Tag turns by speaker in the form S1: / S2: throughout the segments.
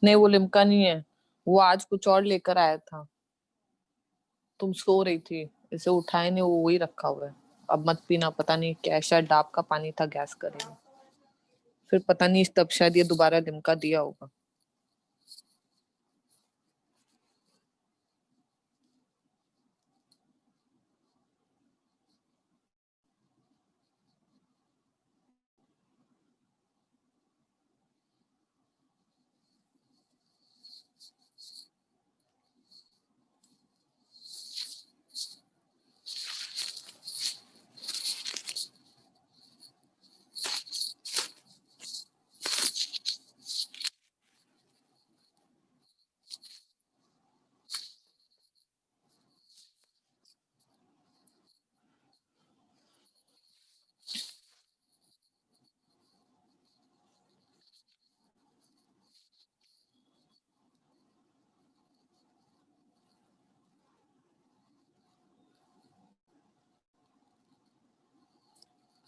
S1: नहीं, वो लिमका नहीं है। वो आज कुछ और लेकर आया था। तुम सो रही थी, इसे उठाए नहीं, वो वही रखा हुआ है। अब मत पीना, पता नहीं क्या है, शायद डाब का पानी था, गैस करेगा। फिर पता नहीं, तब शायद ये दोबारा लिमका दिया होगा।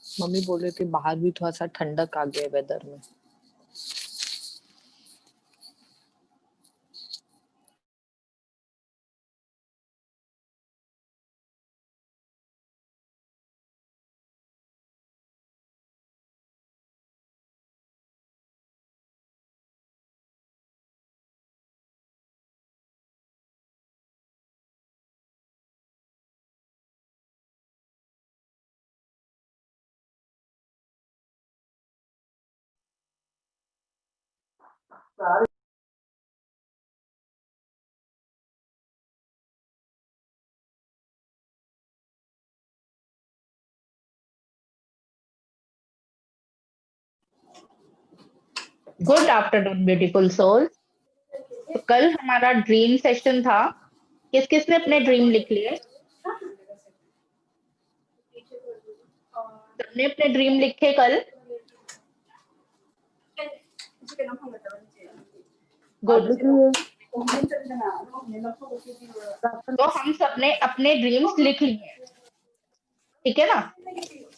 S1: मम्मी बोल रही थी बाहर भी थोड़ा सा ठंडक आ गया वेदर में।
S2: Good afternoon beautiful soul. तो कल हमारा ड्रीम सेशन था। किस किसने अपने ड्रीम लिख लिए? सबने अपने ड्रीम लिखे कल? गुड। तो हम सबने अपने ड्रीम्स लिख लिए, ठीक है ना?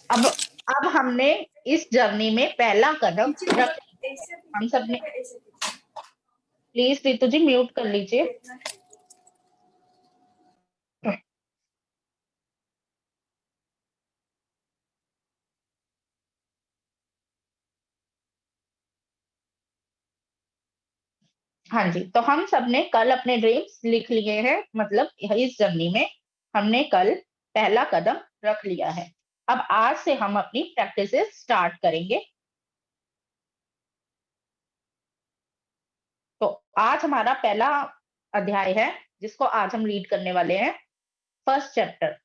S2: अब अब हमने इस जर्नी में पहला कदम रख लिया। हम सबने, प्लीज रीतू जी म्यूट कर लीजिए। हाँ जी, तो हम सबने कल अपने ड्रीम्स लिख लिए हैं, मतलब इस जर्नी में हमने कल पहला कदम रख लिया है। अब आज से हम अपनी प्रैक्टिसेस स्टार्ट करेंगे। तो आज हमारा पहला अध्याय है जिसको आज हम रीड करने वाले हैं, फर्स्ट चैप्टर।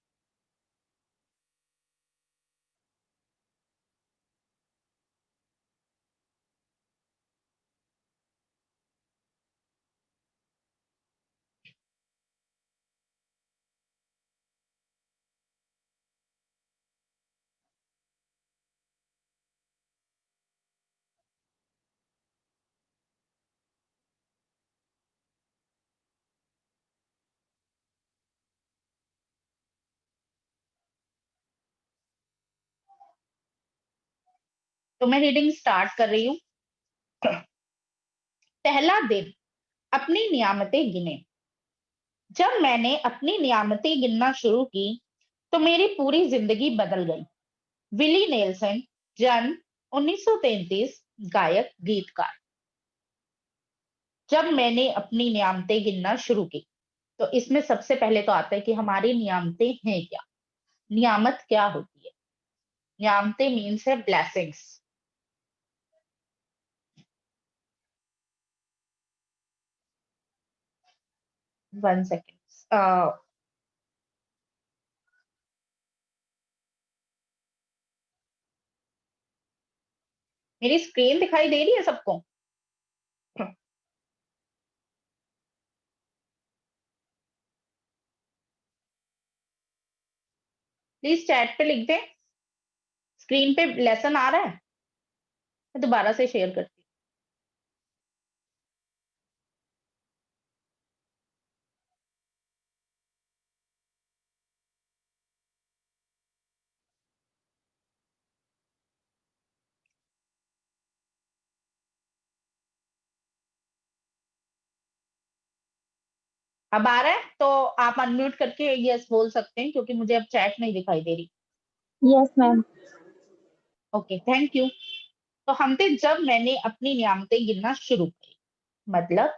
S2: तो मैं रीडिंग स्टार्ट कर रही हूँ। पहला दिन, अपनी नियामतें गिने। जब मैंने अपनी नियामतें गिनना शुरू की तो मेरी पूरी जिंदगी बदल गई। विली नेल्सन, जन्म 1933, गायक गीतकार। जब मैंने अपनी नियामतें गिनना शुरू की, तो इसमें सबसे पहले तो आता है कि हमारी नियामतें हैं क्या। नियामत क्या होती है? नियामतें मीन्स है ब्लेसिंग्स। 1 सेकेंड। मेरी स्क्रीन दिखाई दे रही है सबको? प्लीज चैट पे लिख दें। स्क्रीन पे लेसन आ रहा है? मैं दोबारा से शेयर करती अब आ रहा है? तो आप अनम्यूट करके यस बोल सकते हैं, क्योंकि मुझे अब चैट नहीं दिखाई दे रही।
S3: Yes ma'am.
S2: Okay, thank you. तो हमने जब मैंने अपनी नियामतें गिनना शुरू की, मतलब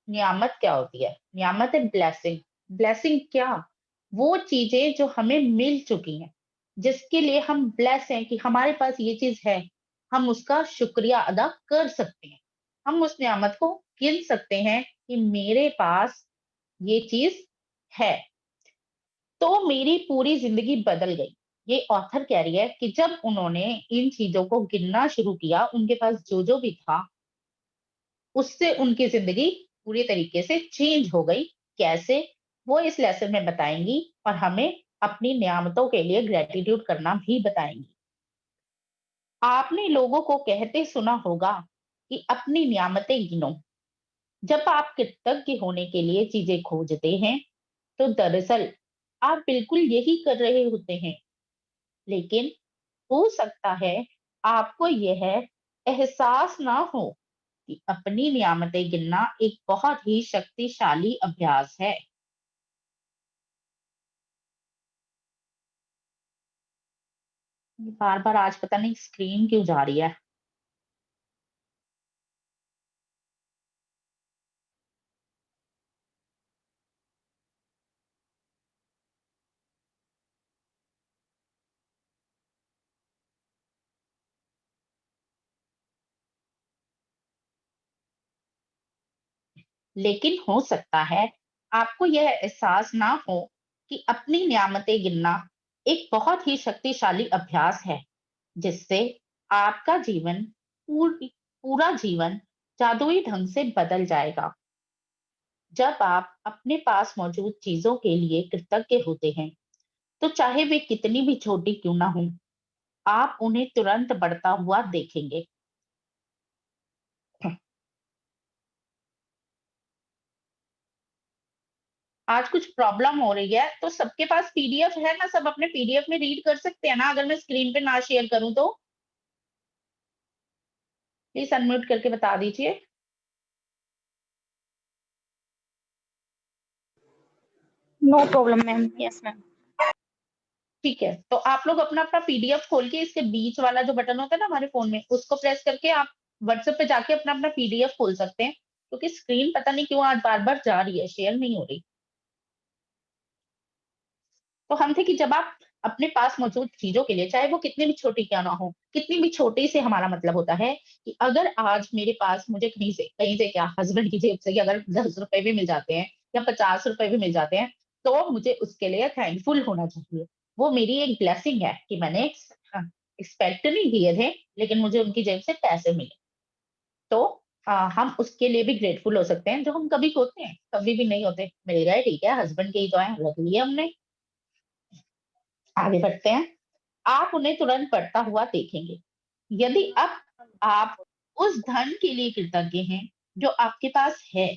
S2: नियामत क्या होती है? नियामत है ब्लेसिंग। ब्लेसिंग क्या? वो चीजें जो हमें मिल चुकी हैं, जिसके लिए हम ब्लेस हैं कि हमारे पास ये चीज है, हम उसका शुक्रिया अदा कर सकते हैं। हम उस नियामत को गिन सकते हैं कि मेरे पास ये चीज है। तो मेरी पूरी जिंदगी बदल गई। ये ऑथर कह रही है कि जब उन्होंने इन चीजों को गिनना शुरू किया, उनके पास जो जो भी था, उससे उनकी जिंदगी पूरी तरीके से चेंज हो गई। कैसे? वो इस लेसन में बताएंगी, और हमें अपनी नियामतों के लिए ग्रेटिट्यूड करना भी बताएंगी। आपने लोगों को कहते सुना होगा कि अपनी नियामतें गिनो। जब आप कृतज्ञ होने के लिए चीजें खोजते हैं, तो दरअसल आप बिल्कुल यही कर रहे होते हैं। लेकिन हो सकता है आपको यह एहसास ना हो कि अपनी नियामतें गिनना एक बहुत ही शक्तिशाली अभ्यास है। बार बार आज पता नहीं स्क्रीन क्यों जा रही है। लेकिन हो सकता है आपको यह एहसास ना हो कि अपनी नियामतें गिनना एक बहुत ही शक्तिशाली अभ्यास है, जिससे आपका जीवन पूरा जीवन जादुई ढंग से बदल जाएगा। जब आप अपने पास मौजूद चीजों के लिए कृतज्ञ होते हैं, तो चाहे वे कितनी भी छोटी क्यों ना हो, आप उन्हें तुरंत बढ़ता हुआ देखेंगे। आज कुछ प्रॉब्लम हो रही है, तो सबके पास पीडीएफ है ना? सब अपने पीडीएफ में रीड कर सकते हैं ना? अगर मैं स्क्रीन पे ना शेयर करूं तो प्लीज अनम्यूट करके बता दीजिए।
S3: No problem ma'am. Yes ma'am.
S2: ठीक है, तो आप लोग अपना अपना पीडीएफ खोल के इसके बीच वाला जो बटन होता है ना हमारे फोन में, उसको प्रेस करके आप व्हाट्सएप पे जाके अपना अपना पीडीएफ खोल सकते हैं, क्योंकि स्क्रीन पता नहीं क्यों आज बार बार जा रही है, शेयर नहीं हो रही। तो हम थे कि जब आप अपने पास मौजूद चीजों के लिए, चाहे वो कितनी भी छोटी क्या ना हो, कितनी भी छोटी से हमारा मतलब होता है कि अगर आज मेरे पास, मुझे कहीं से क्या, हस्बैंड की जेब से कि अगर 10 रुपए भी मिल जाते हैं या 50 रुपए भी मिल जाते हैं, तो मुझे उसके लिए थैंकफुल होना चाहिए। वो मेरी एक ब्लेसिंग है कि मैंने एक्सपेक्ट नहीं किए थे, लेकिन मुझे उनकी जेब से पैसे मिले। तो हम उसके लिए भी ग्रेटफुल हो सकते हैं, जो हम कभी होते हैं, कभी भी नहीं होते। मिल गए, ठीक है, हस्बैंड की तो है, रख लिए हमने। आगे बढ़ते हैं। आप उन्हें तुरंत बढ़ता हुआ देखेंगे। यदि अब आप उस धन के लिए कृतज्ञ हैं जो आपके पास है,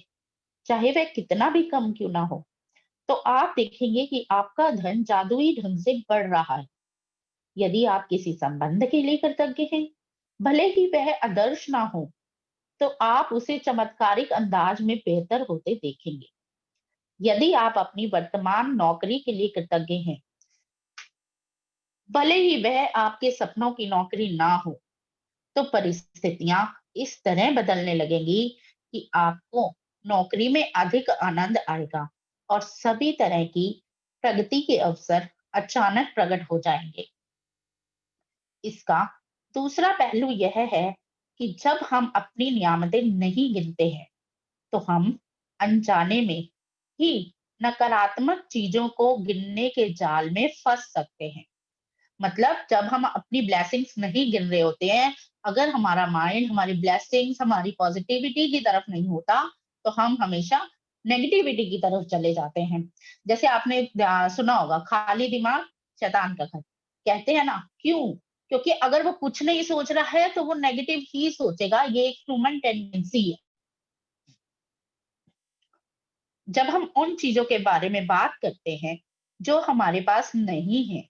S2: चाहे वह कितना भी कम क्यों ना हो, तो आप देखेंगे कि आपका धन जादुई ढंग से बढ़ रहा है। यदि आप किसी संबंध के लिए कृतज्ञ हैं, भले ही वह आदर्श ना हो, तो आप उसे चमत्कारिक अंदाज में बेहतर होते देखेंगे। यदि आप अपनी वर्तमान नौकरी के लिए कृतज्ञ हैं, भले ही वह आपके सपनों की नौकरी ना हो, तो परिस्थितियां इस तरह बदलने लगेंगी कि आपको नौकरी में अधिक आनंद आएगा, और सभी तरह की प्रगति के अवसर अचानक प्रकट हो जाएंगे। इसका दूसरा पहलू यह है कि जब हम अपनी नियामतें नहीं गिनते हैं, तो हम अनजाने में ही नकारात्मक चीजों को गिनने के जाल में फंस सकते हैं। मतलब जब हम अपनी ब्लेसिंग्स नहीं गिन रहे होते हैं, अगर हमारा माइंड हमारी ब्लेसिंग्स, हमारी पॉजिटिविटी की तरफ नहीं होता, तो हम हमेशा नेगेटिविटी की तरफ चले जाते हैं। जैसे आपने सुना होगा, खाली दिमाग शैतान का घर। कहते हैं ना, क्यों? क्योंकि अगर वो कुछ नहीं सोच रहा है, तो वो नेगेटिव ही सोचेगा। ये एक ह्यूमन टेंडेंसी है। जब हम उन चीजों के बारे में बात करते हैं जो हमारे पास नहीं है,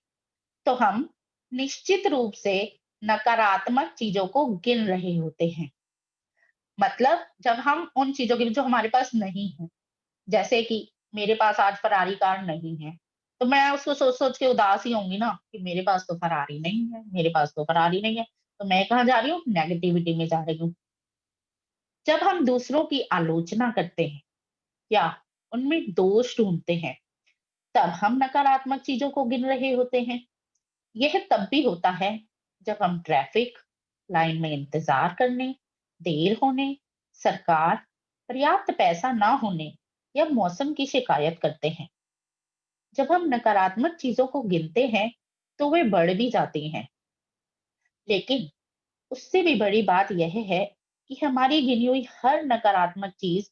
S2: तो हम निश्चित रूप से नकारात्मक चीजों को गिन रहे होते हैं। मतलब जब हम उन चीजों के जो हमारे पास नहीं है, जैसे कि मेरे पास आज फरारी कार नहीं है, तो मैं उसको सोच सोच के उदास ही होंगी ना कि मेरे पास तो फरारी नहीं है, मेरे पास तो फरारी नहीं है। तो मैं कहाँ जा रही हूँ? नेगेटिविटी में जा रही हूँ। जब हम दूसरों की आलोचना करते हैं या उनमें दोष ढूंढते हैं, तब हम नकारात्मक चीजों को गिन रहे होते हैं। यह तब भी होता है जब हम ट्रैफिक लाइन में इंतजार करने, देर होने, सरकार, पर्याप्त पैसा ना होने या मौसम की शिकायत करते हैं। जब हम नकारात्मक चीजों को गिनते हैं तो वे बढ़ भी जाती हैं, लेकिन उससे भी बड़ी बात यह है कि हमारी गिनी हुई हर नकारात्मक चीज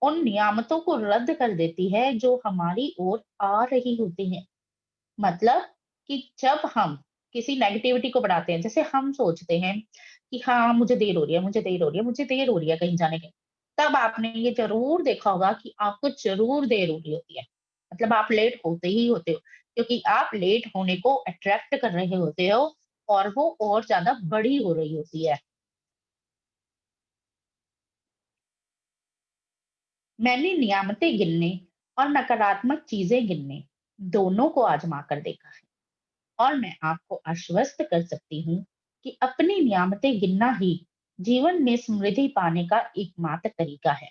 S2: उन नियामतों को रद्द कर देती है जो हमारी ओर आ रही होती हैं। मतलब कि जब हम किसी नेगेटिविटी को बढ़ाते हैं, जैसे हम सोचते हैं कि हाँ मुझे देर हो रही है, मुझे देर हो रही है, मुझे देर हो रही है कहीं जाने के, तब आपने ये जरूर देखा होगा कि आपको जरूर देर हो रही होती है। मतलब आप लेट होते ही होते हो, क्योंकि आप लेट होने को अट्रैक्ट कर रहे होते हो और वो और ज्यादा बड़ी हो रही होती है। मैंने नियामतें गिनने और नकारात्मक चीजें गिनने दोनों को आजमा कर देखा है, और मैं आपको आश्वस्त कर सकती हूँ कि अपनी नियामतें गिनना ही जीवन में समृद्धि पाने का एकमात्र तरीका है।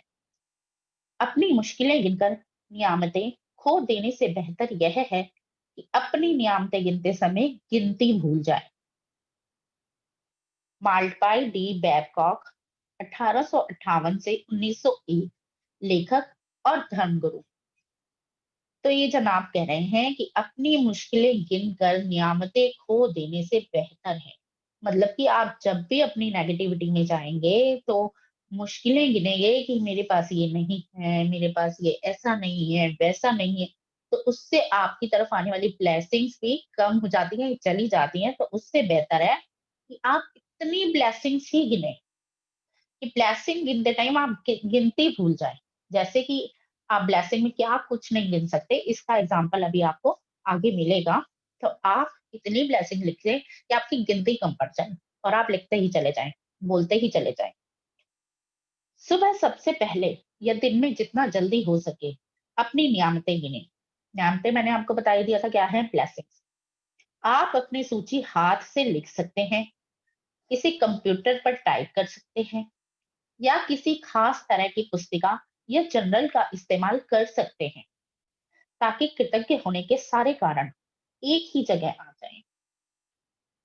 S2: अपनी मुश्किलें गिनकर नियामतें खो देने से बेहतर यह है कि अपनी नियामतें गिनते समय गिनती भूल जाए। माल्टपाई डी बैबकॉक 1858 से 1901, लेखक और धर्मगुरु। तो ये जनाब कह रहे हैं कि अपनी मुश्किलें गिनकर नियामतें खो देने से बेहतर है। मतलब कि आप जब भी अपनी नेगेटिविटी में जाएंगे तो मुश्किलें गिनेंगे कि मेरे पास ये नहीं है, मेरे पास ये ऐसा नहीं है, वैसा नहीं है, तो उससे आपकी तरफ आने वाली ब्लेसिंग्स भी कम हो जाती हैं, चली जाती हैं। तो उससे बेहतर है कि आप इतनी ब्लेसिंग्स ही गिने कि ब्लेसिंग गिनते टाइम आप गिनती भूल जाए। जैसे कि आप ब्लेसिंग में क्या कुछ नहीं गिन सकते, इसका एग्जाम्पल अभी आपको आगे मिलेगा। तो आप इतनी ब्लेसिंग लिख लें कि आपकी गिनती कम पड़ जाए और आप लिखते ही चले जाएं, बोलते ही चले जाएं। सुबह सबसे पहले या दिन में जितना जल्दी हो सके अपनी नियामतें गिने। नियामतें मैंने आपको बता ही दिया था क्या है, ब्लेसिंग्स। आप अपनी सूची हाथ से लिख सकते हैं, किसी कंप्यूटर पर टाइप कर सकते हैं, या किसी खास तरह की पुस्तिका या जर्नल का इस्तेमाल कर सकते हैं, ताकि कृतज्ञ होने के सारे कारण एक ही जगह आ जाएं।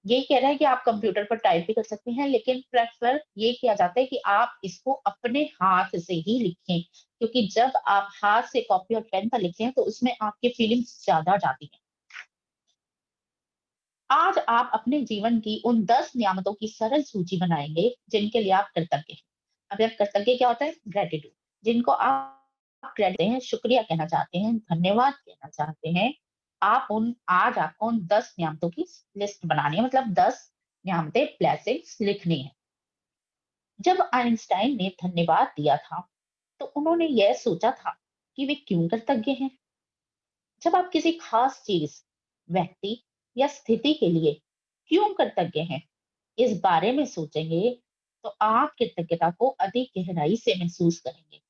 S2: ये कह रहा है कि आप कंप्यूटर पर टाइप भी कर सकते हैं, लेकिन प्रेफर ये किया जाता है कि आप इसको अपने हाथ से ही लिखें, क्योंकि जब आप हाथ से कॉपी और पेन पर लिखते हैं तो उसमें आपकी फीलिंग्स ज्यादा जाती हैं। आज आप अपने जीवन की उन 10 नियामतों की सरल सूची बनाएंगे जिनके लिए आप कृतज्ञ हैं। अब यह कृतज्ञ क्या होता है? ग्रेटिट्यूड। जिनको आप क्रेडिट हैं, शुक्रिया कहना चाहते हैं, धन्यवाद कहना चाहते हैं। आप उन आज आपको उन 10 नियामतों की लिस्ट बनानी है, मतलब 10 नियामतें, ब्लेसिंग्स लिखनी है। जब आइंस्टाइन ने धन्यवाद दिया था तो उन्होंने यह सोचा था कि वे क्यों कृतज्ञ हैं। जब आप किसी खास चीज, व्यक्ति या स्थिति के लिए क्यों कृतज्ञ हैं, इस बारे में सोचेंगे तो आप कृतज्ञता को अधिक गहराई से महसूस करेंगे।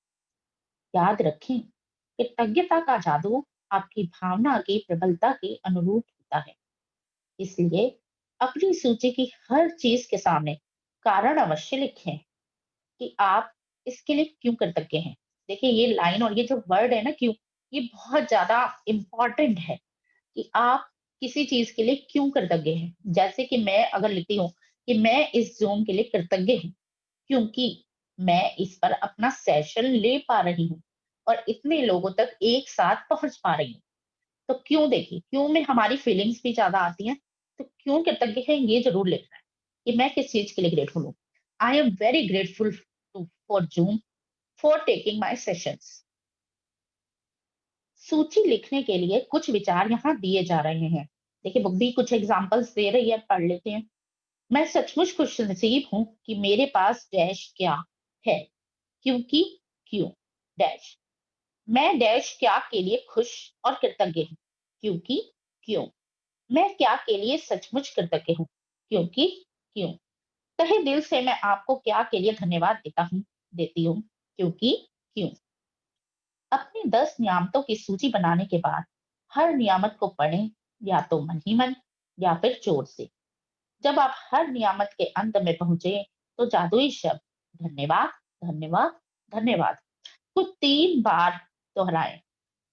S2: याद रखें, कृतज्ञता का जादू आपकी भावना की प्रबलता के अनुरूप होता है। इसलिए अपनी सूची की हर चीज के सामने कारण अवश्य लिखें कि आप इसके लिए क्यों कृतज्ञ हैं। देखिए ये लाइन और ये जो वर्ड है ना, क्यों, ये बहुत ज्यादा इंपॉर्टेंट है कि आप किसी चीज के लिए क्यों कृतज्ञ हैं। जैसे कि मैं अगर लिखती हूँ कि मैं इस जूम के लिए कृतज्ञ हूँ क्योंकि मैं इस पर अपना सेशन ले पा रही हूँ और इतने लोगों तक एक साथ पहुंच पा रही हूँ। तो क्यों, देखिए क्यों में हमारी फीलिंग्स भी ज्यादा आती हैं। तो क्यों कृतज्ञ है ये जरूर लिखना है कि मैं किस चीज के लिए ग्रेटफुल हूँ। I am very grateful for zoom for taking my sessions. सूची लिखने के लिए कुछ विचार यहाँ दिए जा रहे हैं। देखिए बुक भी कुछ एग्जांपल्स दे रही है, पढ़ लेते हैं। मैं सचमुच खुशनसीब हूँ कि मेरे पास डैश क्या है, क्योंकि क्यों डैश। मैं डैश क्या के लिए खुश और कृतज्ञ हूँ, क्योंकि क्यों। मैं क्या के लिए सचमुच कृतज्ञ हूँ, क्योंकि क्यों। तहे दिल से मैं आपको क्या के लिए धन्यवाद देता हूँ, देती हूँ, क्योंकि क्यों। अपनी 10 नियामतों की सूची बनाने के बाद हर नियामत को पढ़ें, या तो मन ही मन या फिर जोर से। जब आप हर नियामत के अंत में पहुंचे तो जादुई शब्द धन्यवाद, धन्यवाद, धन्यवाद को 3 बार दोहराएं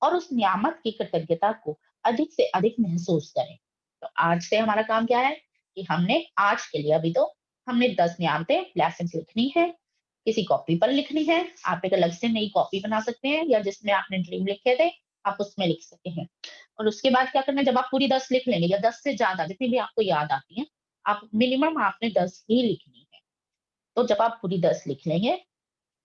S2: और उस नियामत की कृतज्ञता को अधिक से अधिक महसूस करें। तो आज से हमारा काम क्या है कि हमने आज के लिए अभी तो हमने 10 नियामतें ब्लेसिंग्स लिखनी है, किसी कॉपी पर लिखनी है। आप एक अलग से नई कॉपी बना सकते हैं, या जिसमें आपने ड्रीम लिखे थे आप उसमें लिख सकते हैं। और उसके बाद क्या करना है, जब आप पूरी 10 लिख लेंगे या 10 से ज्यादा जितनी भी आपको याद आती है, आप मिनिमम आपने 10 ही लिखनी है। तो जब आप पूरी 10 लिख लेंगे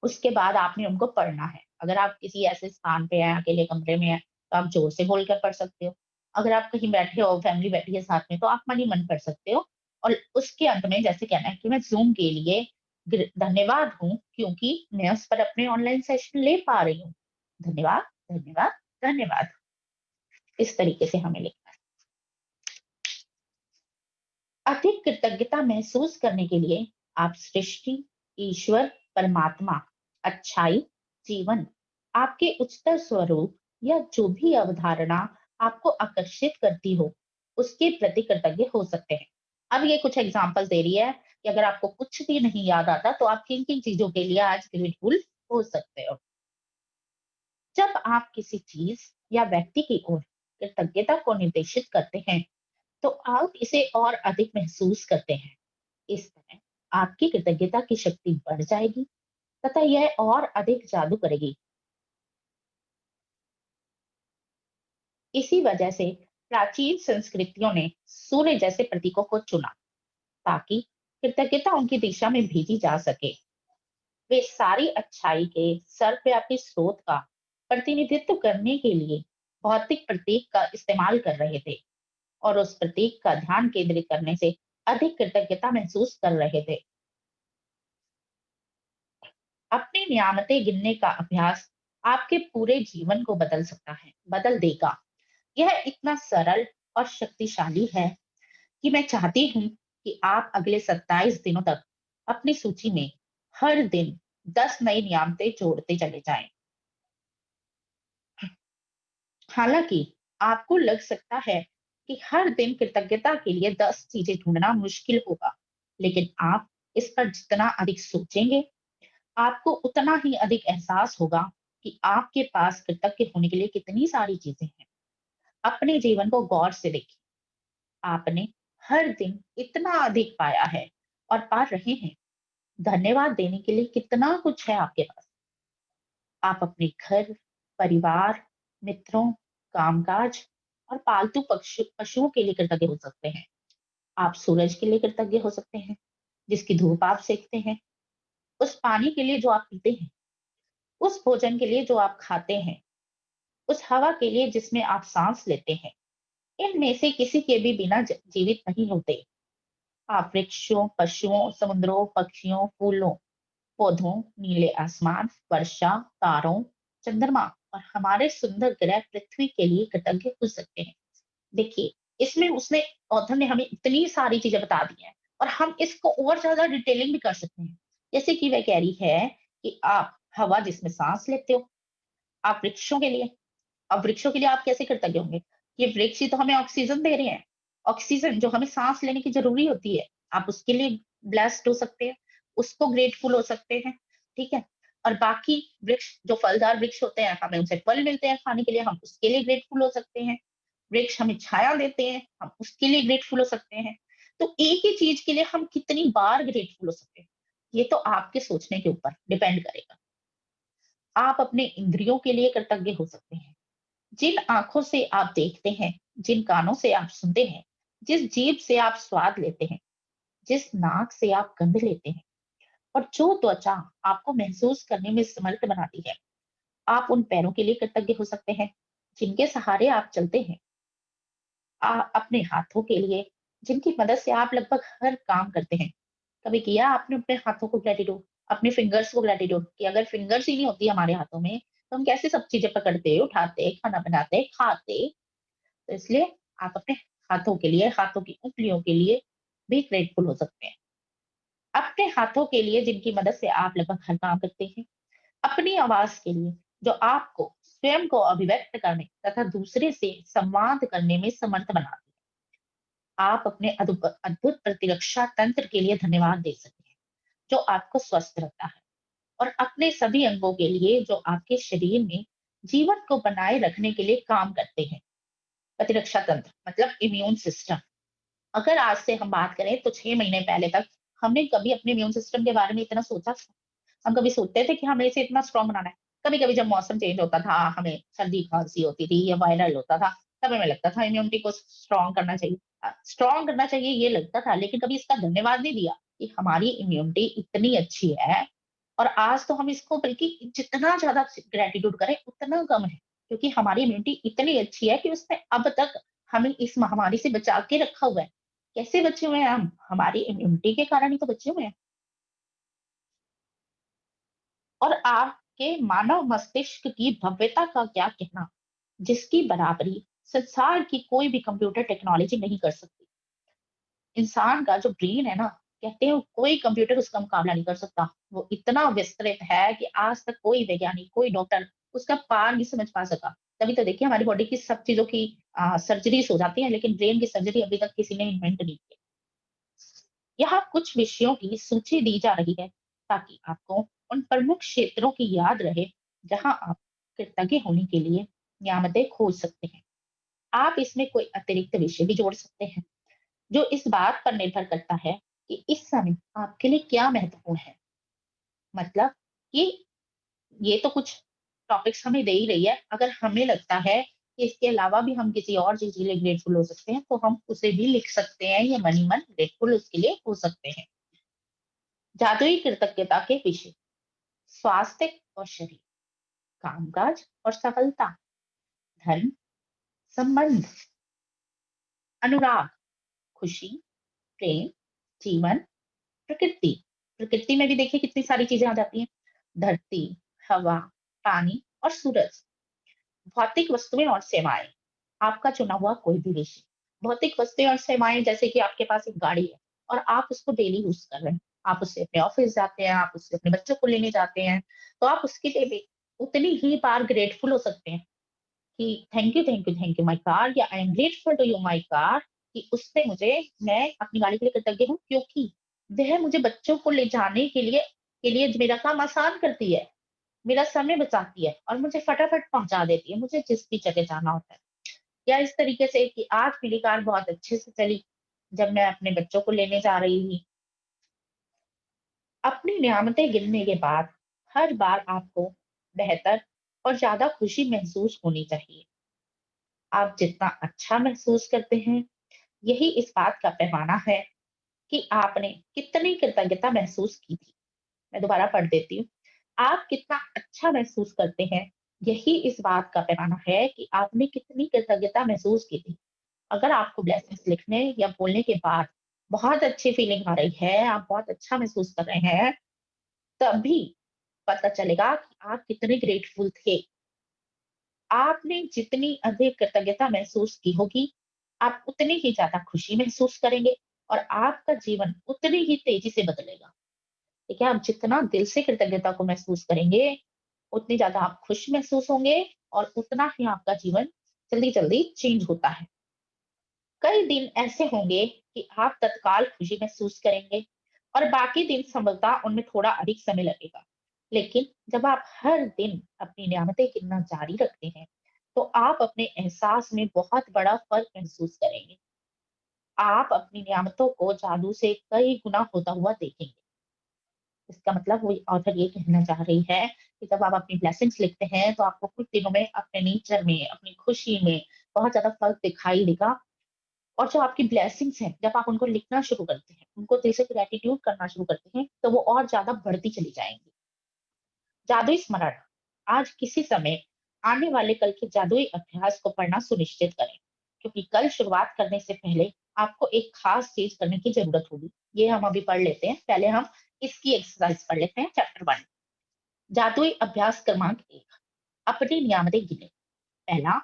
S2: उसके बाद आपने उनको पढ़ना है। अगर आप किसी ऐसे स्थान पे हैं, अकेले कमरे में हैं, तो आप जोर से बोलकर पढ़ सकते हो। अगर आप कहीं बैठे हो, फैमिली बैठी है साथ में, तो आप मन ही मन पढ़ सकते हो। और उसके अंत में जैसे कहना है कि मैं ज़ूम के लिए धन्यवाद हूँ, क्योंकि मैं उस पर अपने ऑनलाइन सेशन ले पा रही हूँ। धन्यवाद, धन्यवाद, धन्यवाद। इस तरीके से हमें लिखना है। अधिक कृतज्ञता महसूस करने के लिए आप सृष्टि, ईश्वर, परमात्मा, अच्छाई, जीवन, आपके उच्चतर स्वरूप या जो भी अवधारणा आपको आकर्षित करती हो, उसके प्रति कृतज्ञ हो सकते हैं। अब ये कुछ एग्जांपल दे रही है कि अगर आपको कुछ भी नहीं याद आता तो आप किन किन चीजों के लिए आज ग्रेटफुल हो सकते हो। जब आप किसी चीज या व्यक्ति की ओर कृतज्ञता को निर्देशित करते हैं तो आप इसे और अधिक महसूस करते हैं। इस तरह आपकी कृतज्ञता की शक्ति बढ़ जाएगी तथा यह और अधिक जादू करेगी। इसी वजह से प्राचीन संस्कृतियों ने सूर्य जैसे प्रतीकों को चुना ताकि कृतज्ञता उनकी दिशा में भेजी जा सके। वे सारी अच्छाई के सर्वव्यापी स्रोत का प्रतिनिधित्व करने के लिए भौतिक प्रतीक का इस्तेमाल कर रहे थे और उस प्रतीक का ध्यान केंद्रित करने से अधिक कृतज्ञता महसूस कर रहे थे। अपनी नियामतें गिनने का अभ्यास आपके पूरे जीवन को बदल सकता है, बदल देगा। यह इतना सरल और शक्तिशाली है कि मैं चाहती हूँ कि आप अगले 27 दिनों तक अपनी सूची में हर दिन 10 नई नियामतें जोड़ते चले जाएं। हालांकि आपको लग सकता है कि हर दिन कृतज्ञता के लिए 10 चीजें ढूंढना मुश्किल होगा, लेकिन आप इस पर जितना अधिक सोचेंगे आपको उतना ही अधिक एहसास होगा कि आपके पास कृतज्ञ होने के लिए कितनी सारी चीजें हैं। अपने जीवन को गौर से देखिए, आपने हर दिन इतना अधिक पाया है और पा रहे हैं। धन्यवाद देने के लिए कितना कुछ है आपके पास। आप अपने घर, परिवार, मित्रों, कामकाज और पालतू पशुओं के लिए कृतज्ञ हो सकते हैं। आप सूरज के लिए कृतज्ञ हो सकते हैं जिसकी धूप आप सेकते हैं, उस पानी के लिए जो आप पीते हैं, उस भोजन के लिए जो आप खाते हैं, उस हवा के लिए जिसमें आप सांस लेते हैं। इनमें से किसी के भी बिना जीवित नहीं होते। आप वृक्षों, पशुओं, समुद्रों, पक्षियों, फूलों, पौधों, नीले आसमान, वर्षा, तारों, चंद्रमा और हमारे सुंदर ग्रह पृथ्वी के लिए कृतज्ञ हो सकते हैं। देखिए, इसमें उसने ऑथर ने हमें इतनी सारी चीजें बता दी हैं और हम इसको और ज्यादा डिटेलिंग भी कर सकते हैं। जैसे कि वह कह रही है कि आप हवा जिसमें सांस लेते हो, आप वृक्षों के लिए, अब वृक्षों के लिए आप कैसे कृतज्ञ होंगे? ये वृक्ष ही तो हमें ऑक्सीजन दे रहे हैं। ऑक्सीजन जो हमें सांस लेने की जरूरी होती है, आप उसके लिए ब्लेस्ड हो सकते हैं, उसको ग्रेटफुल हो सकते हैं। ठीक है। और बाकी वृक्ष जो फलदार वृक्ष होते हैं, हमें उनसे फल मिलते हैं खाने के लिए, हम उसके लिए ग्रेटफुल हो सकते हैं। वृक्ष हमें छाया देते हैं, हम उसके लिए ग्रेटफुल हो सकते हैं। तो एक ही चीज के लिए हम कितनी बार ग्रेटफुल हो सकते हैं, ये तो आपके सोचने के ऊपर डिपेंड करेगा। आप अपने इंद्रियों के लिए कृतज्ञ हो सकते हैं। जिन आंखों से आप देखते हैं, जिन कानों से आप सुनते हैं, जिस जीभ से आप स्वाद लेते हैं, जिस नाक से आप गंध लेते हैं और जो त्वचा आपको महसूस करने में समर्थ बनाती है, आप उन पैरों के लिए कृतज्ञ हो सकते हैं जिनके सहारे आप चलते हैं। अपने हाथों के लिए जिनकी मदद से आप लगभग हर काम करते हैं। कभी किया आपने अपने हाथों को ग्रेटिट्यूड, अपने फिंगर्स को ग्रेटिट्यूड, कि अगर फिंगर्स ही नहीं होती हमारे हाथों में तो हम कैसे सब चीजें पकड़ते, उठाते, खाना बनाते, खाते। तो इसलिए आप अपने हाथों के लिए, हाथों की उंगलियों के लिए भी ग्रेटफुल हो सकते हैं। अपने हाथों के लिए जिनकी मदद से आप लगभग हर काम करते हैं। अपनी आवाज के लिए जो आपको स्वयं को अभिव्यक्त करने तथा दूसरे से संवाद करने में समर्थ बनाती है। आप अपने अद्भुत प्रतिरक्षा तंत्र के लिए धन्यवाद दे सकते हैं, जो आपको स्वस्थ रखता है, और अपने सभी अंगों के लिए जो आपके शरीर में जीवन को बनाए रखने के लिए काम करते हैं। प्रतिरक्षा तंत्र मतलब इम्यून सिस्टम। अगर आज से हम बात करें तो 6 महीने पहले तक हमने कभी अपने इम्यून सिस्टम के बारे में इतना सोचा था? हम कभी सोचते थे कि हमें इसे इतना स्ट्रांग बनाना है? कभी कभी जब मौसम चेंज होता था, हमें सर्दी खांसी होती थी या वायरल होता था, तब हमें लगता था इम्यूनिटी को स्ट्रांग करना चाहिए, स्ट्रांग करना चाहिए, ये लगता था। लेकिन कभी इसका धन्यवाद नहीं दिया कि हमारी इम्यूनिटी इतनी अच्छी है। और आज तो हम इसको बल्कि जितना ज्यादा ग्रेटिट्यूड करें उतना कम है, क्योंकि हमारी इम्यूनिटी इतनी अच्छी है कि उसने अब तक हमें इस महामारी से बचा के रखा हुआ है। कैसे बचे हुए हैं हम? हमारी इम्यूनिटी के कारण ही तो बचे हुए हैं। और आपके मानव मस्तिष्क की भव्यता का क्या कहना, जिसकी बराबरी संसार की कोई भी कंप्यूटर टेक्नोलॉजी नहीं कर सकती। इंसान का जो ब्रेन है ना, कहते हैं कोई कंप्यूटर उसका मुकाबला नहीं कर सकता। वो इतना विस्तृत है कि आज तक कोई वैज्ञानिक, कोई डॉक्टर उसका पार नहीं समझ पा सका। तभी तो देखिए हमारी बॉडी की सब चीजों की सर्जरीज हो जाती है, लेकिन ब्रेन की सर्जरी अभी तक किसी ने इन्वेंट नहीं की। यहाँ कुछ विषयों की सूची दी जा रही है ताकि आपको उन प्रमुख क्षेत्रों की याद रहे जहां आप कृतज्ञ होने के लिए नियामतें खोज सकते हैं। आप इसमें कोई अतिरिक्त विषय भी जोड़ सकते हैं, जो इस बात पर निर्भर करता है कि इस समय आपके लिए क्या महत्वपूर्ण है। मतलब कि ये तो कुछ टॉपिक्स हमें दे ही रही है। अगर हमें लगता है कि इसके अलावा भी हम किसी और चीज के लिए ग्रेटफुल हो सकते हैं, तो हम उसे भी लिख सकते हैं या मन ही मन ग्रेटफुल उसके लिए हो सकते हैं। जादुई कृतज्ञता के विषय: स्वास्थ्य और शरीर, कामकाज और सफलता, धन, संबंध, अनुराग, खुशी, प्रेम, जीवन, प्रकृति। प्रकृति में भी देखिए कितनी सारी चीजें आ जाती हैं। धरती, हवा, पानी और सूरज। भौतिक वस्तुएं और सेवाएं, आपका चुना हुआ कोई भी विषय। भौतिक वस्तुएं और सेवाएं जैसे कि आपके पास एक गाड़ी है और आप उसको डेली यूज कर रहे हैं, आप उससे अपने ऑफिस जाते हैं, आप उससे अपने बच्चों को लेने जाते हैं, तो आप उसके लिए भी उतनी ही बार ग्रेटफुल हो सकते हैं कि thank you, thank you, thank you my car, या I am grateful to you my car, कि उससे मुझे, मैं अपनी गाड़ी के लिए कृतज्ञ हूँ क्योंकि वह मुझे बच्चों को ले जाने के लिए मेरा काम आसान करती है, मेरा समय बचाती है और मुझे फटाफट पहुंचा देती है मुझे जिस भी जगह जाना होता है। या इस तरीके से कि आज मेरी कार बहुत अच्छे से चली जब मैं अपने बच्चों को लेने जा रही थी। अपनी नियामतें गिनने के बाद हर बार आपको बेहतर और ज्यादा खुशी महसूस होनी चाहिए। आप जितना अच्छा महसूस करते हैं, यही इस बात का पैमाना है कि आपने कितनी कृतज्ञता महसूस की थी। मैं दोबारा पढ़ देती हूँ। आप कितना अच्छा महसूस करते हैं, यही इस बात का पैमाना है कि आपने कितनी कृतज्ञता महसूस की थी। अगर आपको ब्लेसिंग्स लिखने या बोलने के बाद बहुत अच्छी फीलिंग आ रही है, आप बहुत अच्छा महसूस कर रहे हैं, तभी पता चलेगा कि आप कितने ग्रेटफुल थे। आपने जितनी अधिक कृतज्ञता महसूस की होगी, आप उतनी ही ज्यादा खुशी महसूस करेंगे और आपका जीवन उतनी ही तेजी से बदलेगा। ठीक है, आप जितना दिल से कृतज्ञता को महसूस करेंगे, उतनी ज्यादा आप खुश महसूस होंगे और उतना ही आपका जीवन जल्दी जल्दी चेंज होता है। कई दिन ऐसे होंगे कि आप तत्काल खुशी महसूस करेंगे और बाकी दिन संभवतः उनमें थोड़ा अधिक समय लगेगा। लेकिन जब आप हर दिन अपनी नियामतें गिनना जारी रखते हैं, तो आप अपने एहसास में बहुत बड़ा फर्क महसूस करेंगे। आप अपनी नियामतों को जादू से कई गुना होता हुआ देखेंगे। इसका मतलब वो ऑथर ये कहना चाह रही है कि जब आप अपनी ब्लेसिंग्स लिखते हैं, तो आपको कुछ दिनों में अपने नेचर में, अपनी खुशी में बहुत ज्यादा फर्क दिखाई देगा। और जो आपकी ब्लेसिंग्स हैं, जब आप उनको लिखना शुरू करते हैं, उनको दिल से ग्रेटिट्यूड करना शुरू करते हैं, तो वो और ज्यादा बढ़ती चली जाएंगी। जादुई स्मरण: आज किसी समय आने वाले कल के जादुई अभ्यास को पढ़ना सुनिश्चित करें, क्योंकि कल शुरुआत करने से पहले आपको एक खास चीज करने की जरूरत होगी। ये हम अभी पढ़ लेते हैं। पहले हम इसकी एक्सरसाइज पढ़ लेते हैं, चैप्टर 1। जादुई अभ्यास क्रमांक 1, अपनी नियामतें गिने। पहला,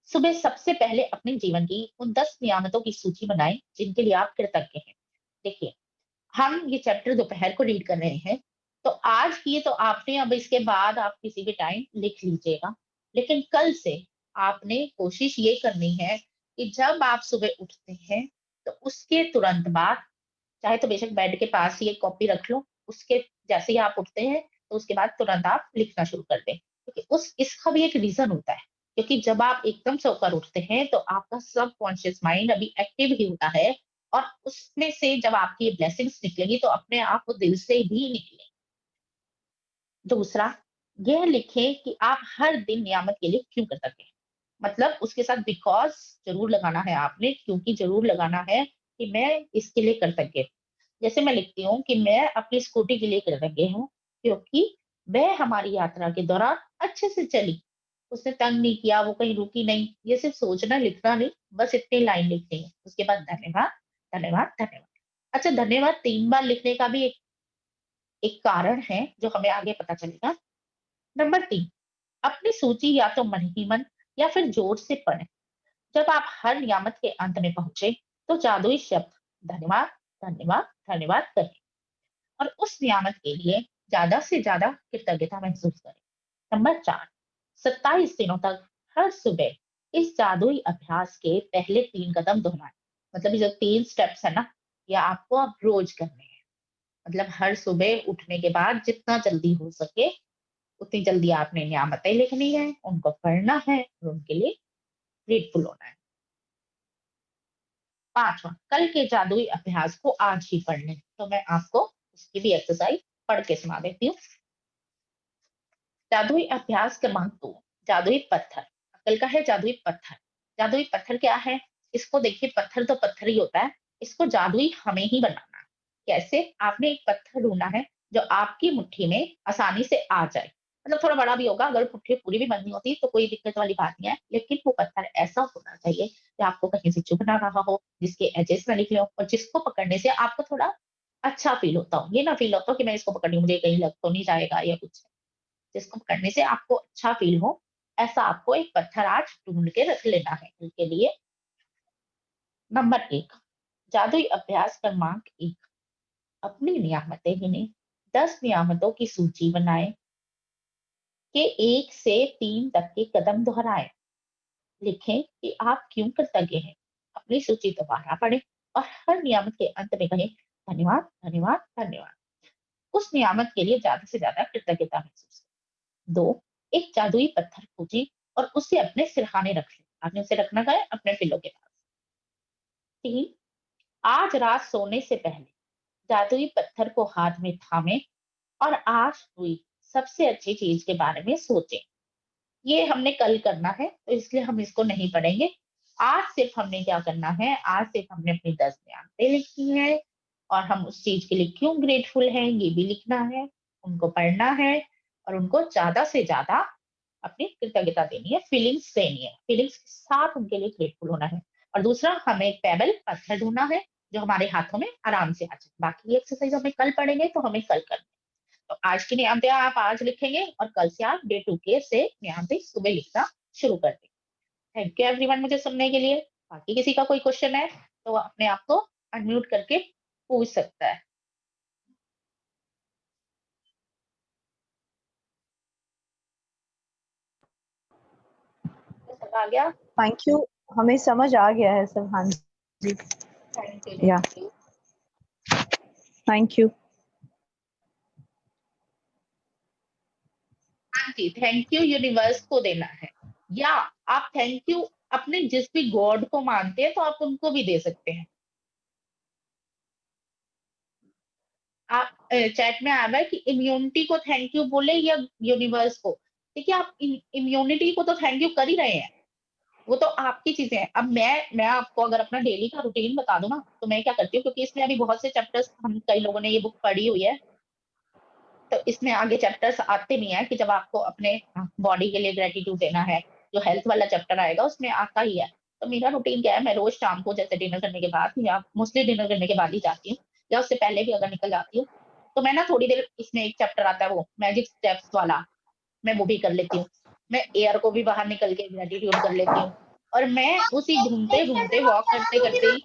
S2: सुबह सबसे पहले अपने जीवन की उन 10 नियामतों की सूची बनाएं जिनके लिए आप कृतज्ञ हैं। देखिए, हम ये चैप्टर दोपहर को रीड कर रहे हैं, तो आज की तो आपने, अब इसके बाद आप किसी भी टाइम लिख लीजिएगा। लेकिन कल से आपने कोशिश ये करनी है कि जब आप सुबह उठते हैं तो उसके तुरंत बाद, चाहे तो बेशक बेड के पास ही एक कॉपी रख लो, उसके जैसे ही आप उठते हैं तो उसके बाद तुरंत आप लिखना शुरू कर दें, क्योंकि उस इसका भी एक रीजन होता है, क्योंकि जब आप एकदम सोकर उठते हैं तो आपका सब कॉन्शियस माइंड अभी एक्टिव ही होता है, और उसमें से जब आपकी ये ब्लेसिंग्स निकलेंगी तो अपने आप वो दिल से भी निकलेंगी। दूसरा, यह लिखें कि आप हर दिन नियामत के लिए क्यों कृतज्ञ हैं। मतलब उसके साथ बिकॉज़ ज़रूर लगाना है आपने, क्योंकि ज़रूर लगाना है कि मैं इसके लिए कृतज्ञ हूँ। जैसे मैं लिखती हूँ कि मैं अपनी स्कूटी के लिए कृतज्ञ हूँ, क्योंकि वह हमारी यात्रा के दौरान अच्छे से चली। उसने तंग नहीं किया, वो कहीं रुकी नहीं। ये सिर्फ सोचना, लिखना नहीं, बस इतनी लाइन लिखनी है। उसके बाद धन्यवाद, धन्यवाद, धन्यवाद। अच्छा, धन्यवाद 3 बार लिखने का भी एक एक कारण है, जो हमें आगे पता चलेगा। नंबर 3, अपनी सूची या तो मन ही मन या फिर जोर से पढ़ें। जब आप हर नियामत के अंत में पहुंचे, तो जादुई शब्द धन्यवाद, धन्यवाद, धन्यवाद करें और उस नियामत के लिए ज्यादा से ज्यादा कृतज्ञता महसूस करें। नंबर 4, 27 दिनों तक हर सुबह इस जादुई अभ्यास के पहले 3 कदम दोहराएं। मतलब ये जो 3 स्टेप्स है ना, ये आपको अब रोज करने हैं। मतलब हर सुबह उठने के बाद जितना जल्दी हो सके उतनी जल्दी आपने नियामतें लिखनी है, उनको पढ़ना है और उनके लिए ग्रेटफुल होना है। 5वां, कल के जादुई अभ्यास को आज ही पढ़ लें। तो मैं आपको उसकी भी एक्सरसाइज पढ़ के सुना देती हूँ। जादुई अभ्यास क्रमांक 2, जादुई पत्थर। कल का है जादुई पत्थर। जादुई पत्थर क्या है? इसको देखिए, पत्थर तो पत्थर ही होता है, इसको जादुई हमें ही बनाना है। कैसे? आपने एक पत्थर ढूंढना है जो आपकी मुट्ठी में आसानी से आ जाए। मतलब थोड़ा बड़ा भी होगा, अगर मुट्ठी पूरी भी बंद नहीं होती तो कोई दिक्कत वाली बात नहीं है, लेकिन वो पत्थर ऐसा होना चाहिए कि आपको कहीं से चुभ ना रहा हो, जिसके एजेस ना निकले हो और जिसको पकड़ने से आपको थोड़ा अच्छा फील होता हो। ये ना फील होता हो कि मैं इसको पकड़ रही हूँ, मुझे कहीं लग तो नहीं जाएगा या कुछ। जिसको पकड़ने से आपको अच्छा फील हो, ऐसा आपको एक पत्थर आज ढूंढ के रख लेना है इनके लिए। नंबर 1, जादुई अभ्यास क्रमांक 1, अपनी नियामतें गिने। 10 नियामतों की सूची बनाएं के 1 से 3 तक के कदम दोहराएं। लिखें कि आप क्यों कृतज्ञ हैं। अपनी सूची दोबारा पढ़ें और हर नियामत के अंत में कहें धन्यवाद, धन्यवाद, धन्यवाद। उस नियामत के लिए ज्यादा से ज्यादा कृतज्ञता महसूस करें। 2, एक जादुई पत्थर खोजें और उसे अपने सिरहाने रख लें। आपने उसे रखना कहा है अपने पिलो के पास। 3, आज रात सोने से पहले जादुई पत्थर को हाथ में थामें और आज हुई सबसे अच्छी चीज के बारे में सोचें। ये हमने कल करना है तो इसलिए हम इसको नहीं पढ़ेंगे। आज सिर्फ हमने क्या करना है, आज सिर्फ हमने अपनी 10 नियामतें लिखी है और हम उस चीज के लिए क्यों ग्रेटफुल हैं ये भी लिखना है, उनको पढ़ना है और उनको ज्यादा से ज्यादा अपनी कृतज्ञता देनी है, फीलिंग्स देनी है, फीलिंग्स के साथ उनके लिए ग्रेटफुल होना है। और दूसरा, हमें एक पेबल पत्थर ढूंढना है जो हमारे हाथों में आराम से आ जाए। बाकी एक्सरसाइज हमें कल पढ़ेंगे तो हमें कल करना है। तो आज की नियामतें आप आज लिखेंगे और कल से आप डे 2 के से नियामतें सुबह लिखना शुरू कर देंगे। थैंक यू एवरीवन मुझे सुनने के लिए। बाकी किसी का कोई क्वेश्चन है तो अपने आप को अनम्यूट करके पूछ सकता है। सब आ गया?
S4: थैंक यू, हमें समझ आ गया है सब। हाँ जी,
S2: थैंक यू,
S4: या
S2: थैंक यू।
S4: Thank you.
S2: हाँ जी, थैंक यू यूनिवर्स को देना है, या आप थैंक यू अपने जिस भी गॉड को मानते हैं तो आप उनको भी दे सकते हैं। आप चैट में आ रहा है कि इम्यूनिटी को थैंक यू बोले या यूनिवर्स को। देखिए, आप इम्यूनिटी को तो थैंक यू कर ही रहे हैं, वो तो आपकी चीजें हैं। अब मैं आपको अगर अपना डेली का रूटीन बता दूं ना, तो मैं क्या करती हूँ, क्योंकि इसमें अभी बहुत से चैप्टर्स, हम कई लोगों ने ये बुक पढ़ी हुई है, तो इसमें आगे चैप्टर्स आते नहीं है कि जब आपको अपने बॉडी के लिए ग्रेटिट्यूड देना है। जो हेल्थ वाला चैप्टर आएगा उसमें आता ही है। तो मेरा रूटीन क्या है, मैं रोज शाम को जैसे डिनर करने के बाद, या मोस्टली डिनर करने के बाद ही जाती हूँ, या उससे पहले भी अगर निकल जाती हूँ, तो मैं ना थोड़ी देर, इसमें एक चैप्टर आता है वो मैजिक स्टेप्स वाला, मैं वो भी कर लेती हूँ। मैं एयर को भी बाहर निकल के ग्रेटिट्यूड कर लेती हूँ। और मैं उसी घूमते घूमते, वॉक करते करते ही,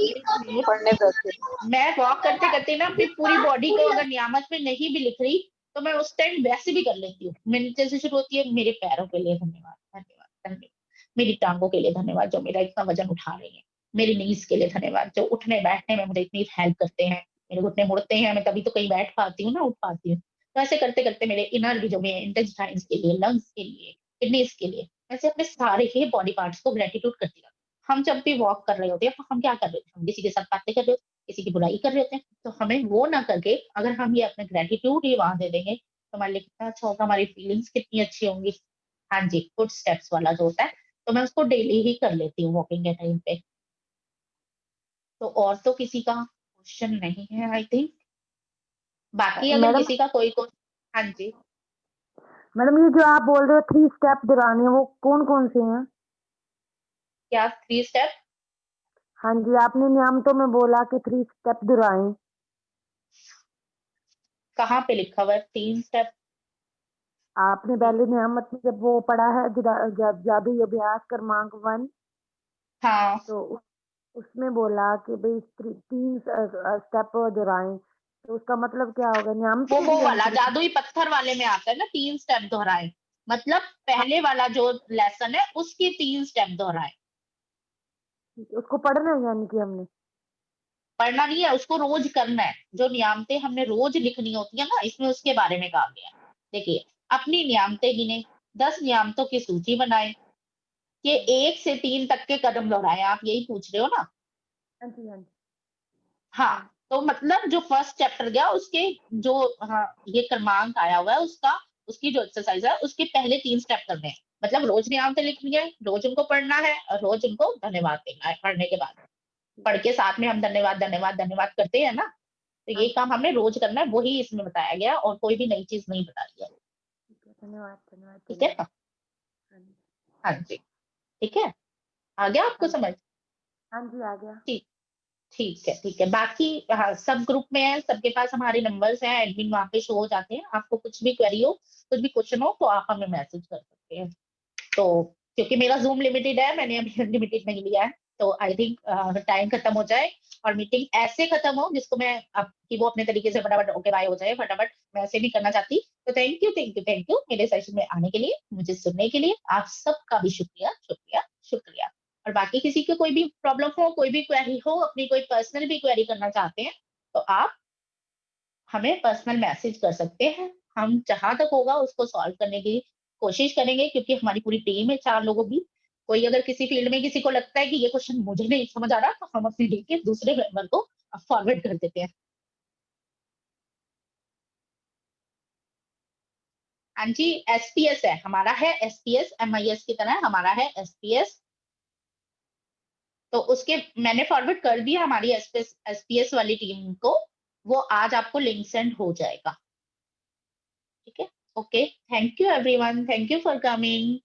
S2: एक मिनट,
S4: पढ़ने बैठे।
S2: मैं वॉक करते करते ना अपनी पूरी बॉडी को, अगर नियामत में नहीं भी लिख रही, तो मैं उस टाइम वैसे भी कर लेती हूँ। मिनट जैसे शुरू होती है, मेरे पैरों के लिए धन्यवाद, धन्यवाद, धन्यवाद, मेरी टांगों के लिए धन्यवाद जो मेरा इतना वजन उठा रही है, मेरी नीज के लिए धन्यवाद जो उठने बैठने में मुझे इतनी हेल्प करते हैं, मेरे घुटने मुड़ते हैं, मैं तभी तो कहीं बैठ पाती हूँ ना, उठ पाती हूँ। तो ऐसे करते करते मेरे इनर भी जो मेरे इंटेस्टाइन्स के लिए, लंग्स के लिए, किडनीज के लिए, ऐसे अपने सारे ही बॉडी पार्ट्स को ग्रेटिट्यूड करती रहती हूँ। हम जब भी वॉक कर रहे होते हैं तो हम क्या कर रहे होते हैं, हम किसी के साथ बातें कर रहे होते हैं, किसी की बुराई कर रहे होते हैं। तो हमें वो ना करके अगर हम ये अपने ग्रेटिट्यूड ही वहां दे देंगे तो हमारे लिए कितना अच्छा होगा, हमारी फीलिंग्स कितनी अच्छी होंगी। हाँ जी, गुड स्टेप्स वाला जो होता है, तो मैं उसको डेली ही कर लेती हूँ वॉकिंग के टाइम पे। तो और तो किसी का क्वेश्चन नहीं है आई थिंक। बाकी अगर
S5: मैडम
S2: किसी का कोई हाँ जी,
S5: मैडम ये जो आप बोल रहे हो 3 स्टेप दोहराने हैं, वो कौन कौन से हैं?
S2: क्या 3 स्टेप?
S5: हाँ जी, आपने नियमों में बोला कि 3 स्टेप दोहराएं।
S2: कहाँ पे लिखा हुआ है 3 स्टेप?
S5: आपने पहले नियामत में जब वो पढ़ा है जादुई अभ्यास क्रमांक 1,
S2: हाँ,
S5: तो उसमें बोला कि भाई 3 स्टेप दोहराएं, तो उसका मतलब क्या होगा? नियम
S2: वो
S5: में
S2: वो
S5: भी
S2: वाला
S5: हम
S2: जादुई पत्थर वाले में आता है ना, 3 स्टेप दोहराए, मतलब पहले वाला जो लेसन है उसकी 3 स्टेप दोहराए।
S5: उसको पढ़ना है यानी कि हमने?
S2: पढ़ना नहीं है, उसको रोज करना है। जो नियामतें हमने रोज लिखनी होती है ना, इसमें उसके बारे में कहा गया है। देखिए, अपनी नियामतें गिने, 10 नियामतों की सूची बनाए, कि 1 से 3 तक के कदम दोहराए। आप यही पूछ रहे हो ना?
S5: हाँ जी, हाँ जी।
S2: हाँ, तो मतलब जो फर्स्ट चैप्टर गया उसके जो, हाँ, ये क्रमांक आया हुआ है उसका, उसकी जो एक्सरसाइज है उसके पहले 3 स्टेप करने हैं। मतलब रोज नियामतें लिखनी है, रोज उनको पढ़ना है और रोज उनको धन्यवाद देना है पढ़ने के बाद। पढ़ के साथ में हम धन्यवाद धन्यवाद धन्यवाद करते हैं ना, तो
S5: हाँ
S2: ये
S5: जी,
S2: काम हमने रोज करना है, वही इसमें बताया गया और कोई भी नई चीज नहीं बताई है।
S5: ठीक है, धन्यवाद, धन्यवाद,
S2: ठीक है
S5: धन्यवाद।
S2: ना?
S5: हाँ जी,
S2: हाँ जी, ठीक है, आ गया आपको
S5: हाँ जी,
S2: समझ?
S5: हाँ जी, आ गया।
S2: ठीक, ठीक है, ठीक है। बाकी हाँ, सब ग्रुप में है, सबके पास हमारे नंबर्स हैं, एडमिन वहाँ पे शो हो जाते हैं। आपको कुछ भी क्वेरी हो, कुछ भी क्वेश्चन हो तो आप हमें मैसेज कर सकते हैं। तो क्योंकि मेरा जूम लिमिटेड है, मैंने अभी अनलिमिटेड नहीं लिया है, तो आई थिंक टाइम खत्म हो जाए और मीटिंग ऐसे खत्म हो जिसको मैं कि वो अपने तरीके से फटाफट ओके बाय हो जाए फटाफट। मैं ऐसे नहीं करना चाहती। तो thank you, thank you, thank you मेरे सेशन में आने के लिए, मुझे सुनने के लिए। आप सबका भी शुक्रिया, शुक्रिया, शुक्रिया। और बाकी किसी को कोई भी प्रॉब्लम हो, कोई भी क्वेरी हो, अपनी कोई पर्सनल भी क्वेरी करना चाहते हैं, तो आप हमें पर्सनल मैसेज कर सकते हैं। हम जहां तक होगा उसको सॉल्व करने की कोशिश करेंगे, क्योंकि हमारी पूरी टीम है 4 लोगों की। कोई अगर किसी फील्ड में किसी को लगता है कि ये क्वेश्चन मुझे नहीं समझ आ रहा, तो हम अपनी टीम के दूसरे मेंबर को फॉरवर्ड कर देते हैं। हाँ जी, एसपीएस है हमारा, है एसपीएस, एमआईएस की तरह हमारा है एसपीएस। तो उसके मैंने फॉरवर्ड कर दिया हमारी एसपीएस वाली टीम को। वो आज आपको लिंक सेंड हो जाएगा। ठीक है, okay, thank you everyone, thank you for coming.